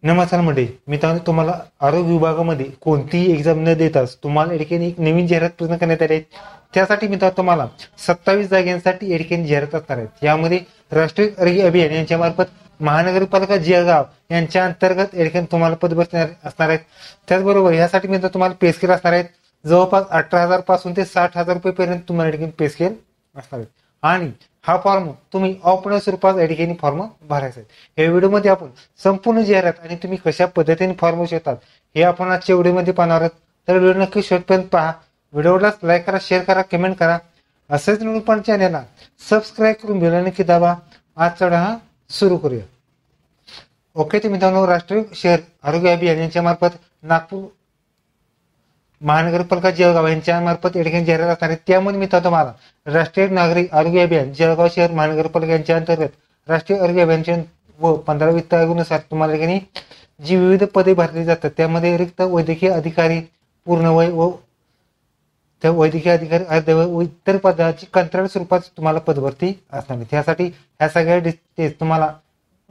नमस्कार मंडळी, मित्रांनो तुम्हाला आरोग्य विभागामध्ये कोणतीही एक्झाम न देताच तुम्हाला या ठिकाणी एक नवीन जाहिरात पूर्ण करण्यात आली आहे. त्यासाठी मित्रांनो तुम्हाला 27 जागांसाठी या ठिकाणी जाहिरात असणार आहेत. यामध्ये राष्ट्रीय आरोग्य अभियान यांच्या मार्फत महानगरपालिका जळगाव यांच्या अंतर्गत या ठिकाणी तुम्हाला पद असणार आहेत. त्याचबरोबर यासाठी मित्रांनो तुम्हाला पे स्केल असणार आहेत. जवळपास 18,000 पासून ते 60,000 रुपये पर्यंत तुम्हाला या ठिकाणी पे स्केल असणार आहेत. आणि हा फॉर्म तुम्ही ऑफलाईन स्वरूपात या ठिकाणी फॉर्म भरायचा आहे. या व्हिडिओमध्ये आपण संपूर्ण जाहिरात आणि तुम्ही कशा पद्धतीने फॉर्म भरू शकतात हे आपण आजच्या व्हिडिओमध्ये पाहणार आहोत. तर व्हिडिओ नक्की शेवटपर्यंत पहा. व्हिडिओला लाईक करा, शेअर करा, कमेंट करा. असेच नवीन पण चॅनलला सबस्क्राईब करून बेल नक्की दाबा. आजचा हा सुरू करूया. ओके, तर मित्रांनो राष्ट्रीय शहर आरोग्य अभियान यांच्या मार्फत नागपूर महानगरपालिका जळगाव यांच्या मार्फत या ठिकाणी जाहिरात असणार आहे. त्यामध्ये मी तुम्हाला राष्ट्रीय नागरिक आरोग्य अभियान जळगाव शहर महानगरपालिका यांच्या अंतर्गत राष्ट्रीय आरोग्य अभियानच्या व 15 वित्त आयोगानुसार तुम्हाला ठिकाणी जी विविध पदे भरली जातात त्यामध्ये रिक्त वैद्यकीय अधिकारी पूर्णवय व त्या वैद्यकीय अधिकारी अर्धवय व इतर पदाची कंत्राट स्वरूपात तुम्हाला पदभरती असणार आहे. त्यासाठी ह्या सगळ्या डिटेल्स तुम्हाला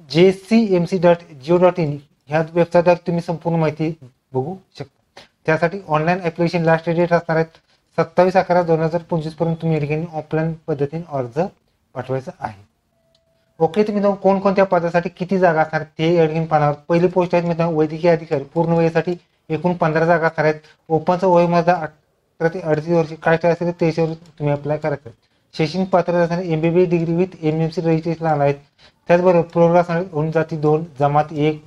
jcmc.go.in ह्या वेबसाईटवर तुम्ही संपूर्ण माहिती बघू शकता. त्यासाठी ऑनलाईन ऍप्लिकेशन लास्ट डेट असणार आहेत 27/11/2025 पर्यंत तुम्ही या ठिकाणी ऑफलाईन पद्धतीने अर्ज पाठवायचा आहे. ओके, तुम्ही कोणकोणत्या पदासाठी किती जागा असणार ते या ठिकाणी पाहणार. पहिली पोस्ट आहे मित्रांनो वैद्यकीय अधिकारी पूर्ण वयासाठी एकूण 15 जागा असणार आहेत. ओपनचं वय मध्ये 18 ते 38 वर्ष, कास्ट असेल तर 23 वर्ष तुम्ही अप्लाय करायचं. शैक्षणिक पात्रता असणारे MBBS degree with MMC registration आणणार आहेत. त्याचबरोबर प्रोग्राम असणारे होऊन जाती 2, जमात 1,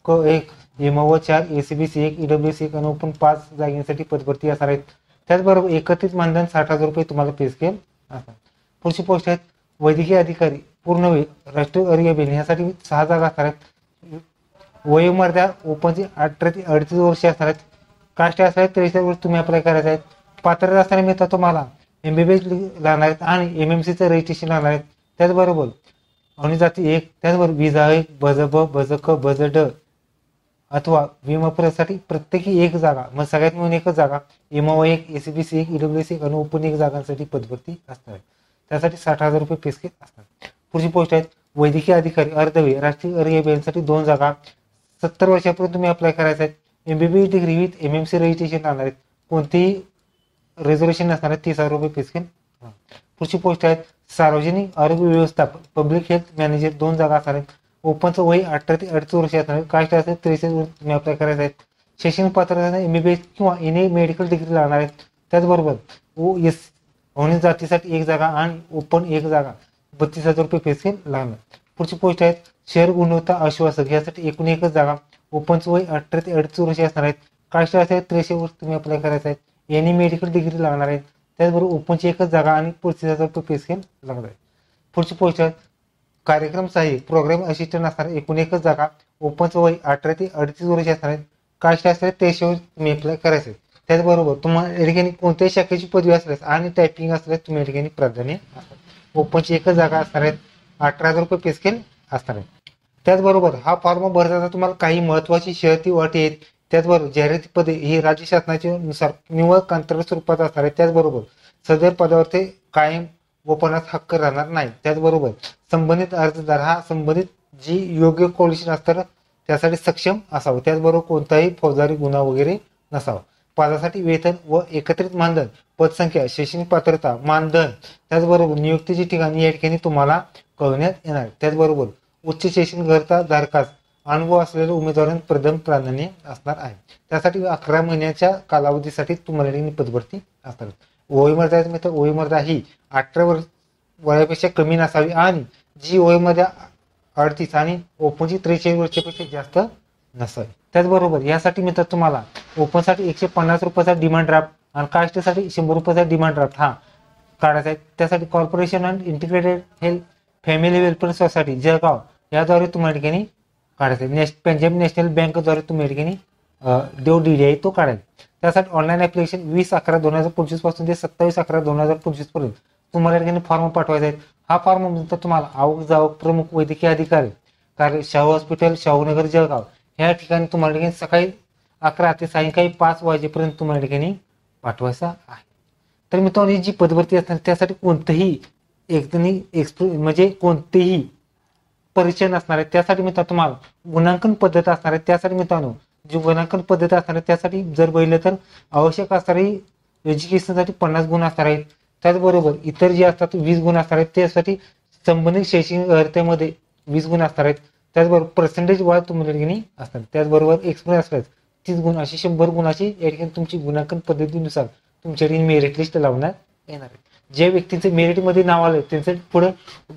क 1, MO 4, ACBC 1, EWS 1 आणि ओपन 5 जागांसाठी पदभरती असणार आहेत. त्याचबरोबर एकत्रित मानधन 60,000 रुपये तुम्हाला पे स्केल असणार. पुढची पोस्ट आहेत वैद्यकीय अधिकारी पूर्णवेळ राष्ट्रीय आरोग्य अभियान यासाठी 6 जागा असणार आहेत. वयोमर्यादा ओपनची 18 ते 38 वर्ष असणार आहेत. कास्ट असणार आहेत 43 वर्ष तुम्ही अप्लाय करायचे आहेत. पात्रता असणारे मिळतात तुम्हाला MBBS लागणार आहेत आणि MMCचं रजिस्ट्रेशन लागणार आहेत. त्याचबरोबर अनुजाती 1, त्याचबरोबर विजा 1, बजब बजक बजड अथवा विमापुरासाठी प्रत्येकी एक जागा, मग सगळ्यात मिळून एकच जागा MO 1, ACBC 1, EWS 1 आणि ओपन 1 जागांसाठी पदभरती असणार आहे. त्यासाठी 60,000 रुपये पे स्केल असणार. पुढची पोस्ट आहेत वैद्यकीय अधिकारी अर्धवेळ राष्ट्रीय आरोग्य अभियानासाठी 2 जागा 70 वर्षापर्यंत तुम्ही अप्लाय करायचा आहे. MBBS degree with MMC registration लागणार आहेत. कोणतेही रिझर्वेशन नसणार आहे. 30,000 रुपये पे स्केल. पुढची पोस्ट आहेत सार्वजनिक आरोग्य व्यवस्थापन पब्लिक हेल्थ मॅनेजर 2 जागा असणार आहेत. ओपनचं वय 18 ते 38 वर्ष असणार आहे. कास्ट असेल 43 वर्ष तुम्ही अप्लाय करायचं आहे. शैक्षणिक पात्रता MBBS किंवा एनी मेडिकल डिग्री लागणार आहेत. त्याचबरोबर OS होणे जातीसाठी 1 जागा आणि ओपन 1 जागा 32,000 रुपये पे स्केल लागणार. पुढची पोस्ट आहेत शहर गुणवत्ता आश्वासक यासाठी एकूण 1च जागा. ओपनचं वय 18 ते 38 वर्ष असणार आहेत. कास्ट असेल 43 वर्ष तुम्ही अप्लाय करायचं आहे. एनी मेडिकल डिग्री लागणार आहे. त्याचबरोबर ओपनची 1च जागा आणि 35,000 रुपये पे स्केल लागणार आहे. पुढची पोस्ट आहेत कार्यक्रम सहाय्यक प्रोग्राम असिस्टंट असणार एकूण 1च जागा. ओपनचं वय 18 ते 38 वर्ष असणार आहेत. कास्ट असणार 43 वर्ष तुम्ही अप्लाय करायचं आहे. त्याचबरोबर तुम्हाला या ठिकाणी कोणत्याही शाखेची पदवी असल्यास आणि टायपिंग असल्यास तुम्ही या ठिकाणी प्राधान्य असणार. ओपनची 1च जागा असणार आहेत. 18,000 रुपये पे स्केल असणार आहे. त्याचबरोबर हा फॉर्म भरताना तुम्हाला काही महत्वाची शर्ती व अटी आहेत. त्याचबरोबर जाहिराती पदे ही राज्य शासनाच्या नुसार निवड कंत्राट स्वरूपात असणार आहे. त्याचबरोबर सदर पदावर ते कायम गोपनात हक्क राहणार नाही. त्याचबरोबर संबंधित अर्जदार हा संबंधित जी योग्य क्वालिफिकेशन असतात त्यासाठी सक्षम असावं. त्याचबरोबर कोणताही फौजदारी गुन्हा वगैरे नसावा. पदासाठी वेतन व एकत्रित मानधन, पदसंख्या, शैक्षणिक पात्रता, मानधन, त्याचबरोबर नियुक्तीची ठिकाणी या ठिकाणी तुम्हाला कळवण्यात येणार. त्याचबरोबर उच्च शैक्षणिक अर्हता धारकास अनुभव असलेल्या उमेदवारांना प्रथम प्राधान्य असणार आहे. त्यासाठी 11 महिन्याच्या कालावधीसाठी तुम्हाला पदभरती असणार. वयोमर्यादा मित्र वयोमर्यादा ही 18 वयापेक्षा कमी नसावी आणि जी वयोमर्यादा 38 आणि ओपनची 43 वर्षापेक्षा जास्त नसावी. त्याचबरोबर यासाठी मित्र तुम्हाला ओपनसाठी 150 रुपयाचा डिमांड ड्राफ्ट आणि कास्टसाठी 100 रुपयाचा डिमांड ड्राफ्ट हा काढायचा आहे. त्यासाठी corporation and integrated health family welfare society Jalgaon याद्वारे तुम्हाला ठिकाणी काढायचा आहे. पंजाब नॅशनल बँकद्वारे तुम्ही ठिकाणी जो DD आहे तो काढायचा. त्यासाठी ऑनलाईन ऍप्लिकेशन 20/11/2025 पासून ते 27/11/2025 पर्यंत तुम्हाला ठिकाणी फॉर्म पाठवायचा आहे. हा फॉर्म नंतर तुम्हाला आवक जावक प्रमुख वैद्यकीय अधिकारी कार्य शाहू हॉस्पिटल शाहूनगर जळगाव या ठिकाणी तुम्हाला ठिकाणी सकाळी 11 ते सायंकाळी 5 वाजेपर्यंत तुम्हाला ठिकाणी पाठवायचा आहे. तर मित्रांनो ही जी पदभरती असणार त्यासाठी कोणतंही म्हणजे कोणतेही परिचय नसणार आहे. त्यासाठी मित्रांनो तुम्हाला गुणांकन पद्धत असणार आहे. त्यासाठी मित्रांनो जी गुणांकन पद्धत असणार आहे त्यासाठी जर बघितलं तर आवश्यक असणारी एज्युकेशनसाठी 50 गुण असणार आहेत. त्याचबरोबर इतर जे असतात 20 गुण असणार आहेत. त्यासाठी संबंधित शैक्षणिक अर्हतेमध्ये 20 गुण असणार आहेत. त्याचबरोबर पर्सेंटेज वाढ तुम्हाला या ठिकाणी असतात. त्याचबरोबर एक्सपिरियन्स असल्यास 30 गुण अशी 100 गुणाची या ठिकाणी तुमची गुणांकन पद्धतीनुसार तुमच्या ठिकाणी मेरिट लिस्ट लावण्यात येणार आहे. जे व्यक्तींचे मेरिटमध्ये नाव आलं त्यांचं पुढे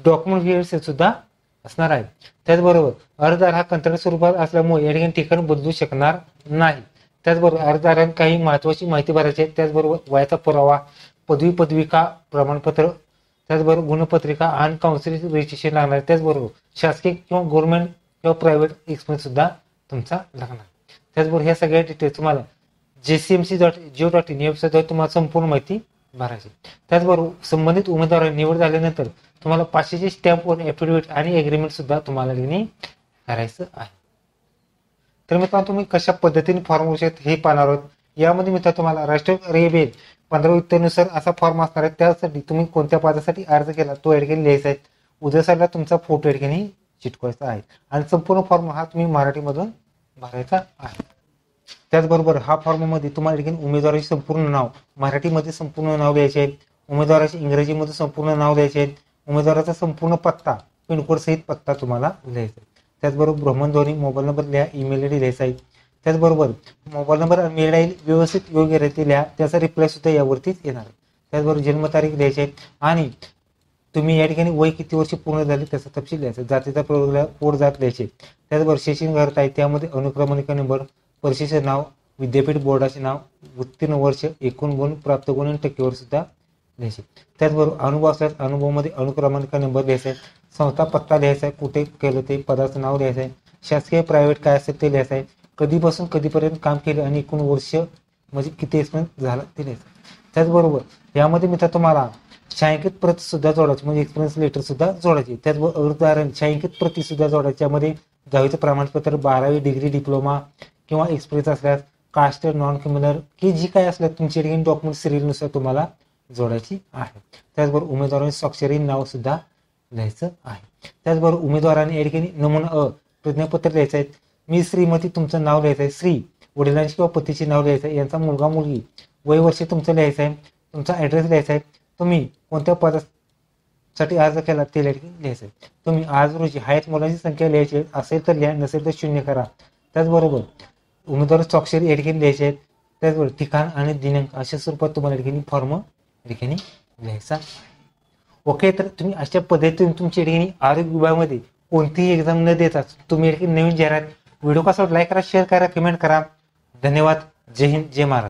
डॉक्युमेंट व्हेरिफिकेशन सुद्धा असणार आहे. त्याचबरोबर अर्जदार हा कंत्राटी स्वरूपात असल्यामुळे या ठिकाणी ठिकाण बदलू शकणार नाही. त्याचबरोबर अर्जदारांना काही महत्वाची माहिती भरायची आहे. त्याचबरोबर वयाचा पुरावा, पदविका प्रमाणपत्र, त्याचबरोबर गुणपत्रिका आणि काउन्सिलिंग रजिस्ट्रेशन लागणार आहे. त्याचबरोबर शासकीय किंवा गव्हर्नमेंट किंवा प्रायव्हेट एक्सपिरियन्स सुद्धा तुमचा लागणार. त्याचबरोबर ह्या सगळ्या डिटेल्स तुम्हाला jcmc.go.in या वेबसाईटवर तुम्हाला संपूर्ण माहिती भरायची. त्याचबरोबर संबंधित उमेदवार निवड झाल्यानंतर तुम्हाला 500चे स्टॅम्प वर ऍफिडेव्हिट आणि एग्रीमेंट सुद्धा तुम्हाला करायचं आहे. तर मित्रांनो तुम्ही कशा पद्धतीने फॉर्म भरू शकता हे पाहणार आहोत. यामध्ये मित्रांनो तुम्हाला राष्ट्रीय रेल्वे 15 उत्तरेनुसार असा फॉर्म असणार आहे. त्यासाठी तुम्ही कोणत्या पदासाठी अर्ज केला तो या ठिकाणी लिहायचा आहे. उद्या साईडला तुमचा फोटो या ठिकाणी चिटकवायचा आहे आणि संपूर्ण फॉर्म हा तुम्ही मराठीमधून भरायचा आहे. त्याचबरोबर हा फॉर्म मध्ये तुम्हाला या ठिकाणी उमेदवाराचे संपूर्ण नाव मराठीमध्ये संपूर्ण नाव द्यायचे आहे. उमेदवाराचे इंग्रजीमध्ये संपूर्ण नाव द्यायचे आहे. उमेदवाराचा संपूर्ण पत्ता पिनकोड सहित पत्ता तुम्हाला लिहायचा आहे. त्याचबरोबर भ्रमणध्वनी, मोबाईल नंबर लिहा, ईमेल आयडी लिहायचा आहे. त्याचबरोबर मोबाईल नंबर आणि मेल आयडी व्यवस्थित योग्यरीत्या लिहा, त्याचा रिप्लाय सुद्धा यावरतीच येणार आहे. त्याचबरोबर जन्मतारीख द्यायची आहे आणि तुम्ही या ठिकाणी वय किती वर्ष पूर्ण झाले त्याचा तपशील द्यायचा. जातीचा कोड जात द्यायचे. त्याचबरोबर शैक्षणिक अर्हता आहे त्यामध्ये अनुक्रमांक नंबर, परीक्षेचे नाव, विद्यापीठ बोर्डाचे नाव, उत्तीर्ण वर्ष, एकूण गुण, प्राप्त गुण आणि टक्केवारी सुद्धा लिहायचे. त्याचबरोबर अनुभव असल्यास अनुभवामध्ये अनुक्रमांक नंबर लिहायचा आहे. संस्था पत्ता लिहायचा आहे, कुठे केलं ते, पदाचं नाव लिहायचं आहे. शासकीय प्रायव्हेट काय असेल ते लिहायचं आहे. कधीपासून कधीपर्यंत काम केलं आणि एकूण वर्ष म्हणजे किती एक्सपिरियन्स झाला ते लिहायचं. त्याचबरोबर यामध्ये मित्र तुम्हाला छायांकित प्रत सुद्धा जोडायची म्हणजे एक्सपिरियन्स लेटर सुद्धा जोडायची. त्याचबरोबर अर्जदारांनी छायांकित प्रती सुद्धा जोडायची. त्यामध्ये 10वीचं प्रमाणपत्र, 12वी डिग्री, डिप्लोमा किंवा एक्सपिरियन्स असल्यास, कास्ट, नॉन क्रिमिनल की जी काय असल्यास तुमची डॉक्युमेंट सिरियलनुसार तुम्हाला जोडायची आहे. त्याचबरोबर उमेदवारांनी स्वाक्षरी नाव सुद्धा लिहायचं आहे. त्याचबरोबर उमेदवारांनी या ठिकाणी नमुना प्रतिज्ञापत्र लिहायचं आहे. मी श्रीमती तुमचं नाव लिहायचं आहे. श्री वडिलांचे किंवा पतीचे नाव लिहायचं आहे. यांचा मुलगा मुलगी वय वर्ष तुमचं लिहायचं आहे. तुमचा ऍड्रेस लिहायचा आहे. तुम्ही कोणत्या पदासाठी अर्ज केला ते लिहायचं आहे. तुम्ही आज रोजी आहेत मुलांची संख्या लिहायची असेल तर लिहा, नसेल तर 0 करा. त्याचबरोबर उमेदवार स्वाक्षरी या ठिकाणी लिहायचे आहेत. त्याचबरोबर ठिकाण आणि दिनांक अशा स्वरूपात तुम्हाला या ठिकाणी फॉर्म या ठिकाणी लिहायचा. ओके, तर तुम्ही अशा पद्धतीने तुमच्या ठिकाणी आरोग्य विभागामध्ये कोणतीही एक्झाम न देताच तुम्ही या ठिकाणी नवीन जाहिरात व्हिडिओ कसा लाईक करा, शेअर करा, कमेंट करा. धन्यवाद. जय हिंद, जय महाराष्ट्र.